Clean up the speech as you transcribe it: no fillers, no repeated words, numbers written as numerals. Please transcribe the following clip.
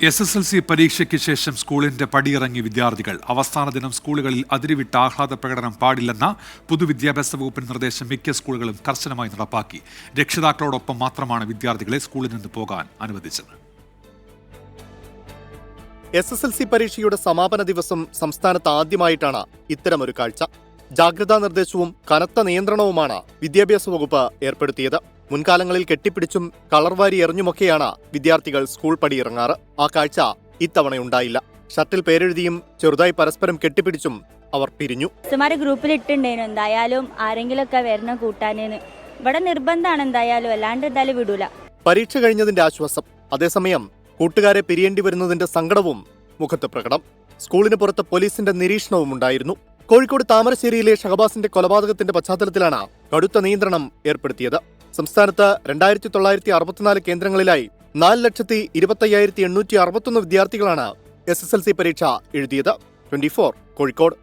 SSLC പരീക്ഷയ്ക്ക് ശേഷം സ്കൂളിന്റെ പടിയിറങ്ങി വിദ്യാർത്ഥികൾ. അവസാന ദിനം സ്കൂളുകളിൽ അതിരുവിട്ട ആഹ്ലാദ പ്രകടനം പാടില്ലെന്ന പൊതുവിദ്യാഭ്യാസ വകുപ്പിന്റെ നിർദ്ദേശം മിക്ക സ്കൂളുകളും കർശനമായി നടപ്പാക്കി. രക്ഷിതാക്കളോടൊപ്പം മാത്രമാണ് വിദ്യാർത്ഥികളെ സ്കൂളിൽ നിന്ന് പോകാൻ അനുവദിച്ചത്. SSLC പരീക്ഷയുടെ സമാപന ദിവസം സംസ്ഥാനത്ത് ആദ്യമായിട്ടാണ് ഇത്തരമൊരു കാഴ്ച. ജാഗ്രതാ നിർദ്ദേശവും കനത്ത നിയന്ത്രണവുമാണ് വിദ്യാഭ്യാസ വകുപ്പ് ഏർപ്പെടുത്തിയത്. മുൻകാലങ്ങളിൽ കെട്ടിപ്പിടിച്ചും കളർവാരി എറിഞ്ഞുമൊക്കെയാണ് വിദ്യാർത്ഥികൾ സ്കൂൾ പടിയിറങ്ങാറ്. ആ കാഴ്ച ഇത്തവണയുണ്ടായില്ല. ഷർട്ടിൽ പേരെഴുതിയും ചെറുതായി പരസ്പരം കെട്ടിപ്പിടിച്ചും അവർ പിരിഞ്ഞു. ഗ്രൂപ്പിൽ ഇട്ടുണ്ടേനു എന്തായാലും ആരെങ്കിലുമൊക്കെ വരണം കൂട്ടാനേന്ന്. ഇവിടെ നിർബന്ധമാണ് എന്തായാലും, അല്ലാണ്ട് എന്തായാലും വിടൂല. പരീക്ഷ കഴിഞ്ഞതിന്റെ ആശ്വാസം, അതേസമയം കൂട്ടുകാരെ പിരിയേണ്ടി വരുന്നതിന്റെ സങ്കടവും മുഖത്ത് പ്രകടം. സ്കൂളിന് പുറത്ത് പോലീസിന്റെ നിരീക്ഷണവും ഉണ്ടായിരുന്നു. കോഴിക്കോട് താമരശ്ശേരിയിലെ ഷഹബാസിന്റെ കൊലപാതകത്തിന്റെ പശ്ചാത്തലത്തിലാണ് കടുത്ത നിയന്ത്രണം ഏർപ്പെടുത്തിയത്. സംസ്ഥാനത്ത് 2964 കേന്ദ്രങ്ങളിലായി 4,25,861 വിദ്യാർത്ഥികളാണ് SSLC പരീക്ഷ എഴുതിയത്. 24 കോഴിക്കോട്.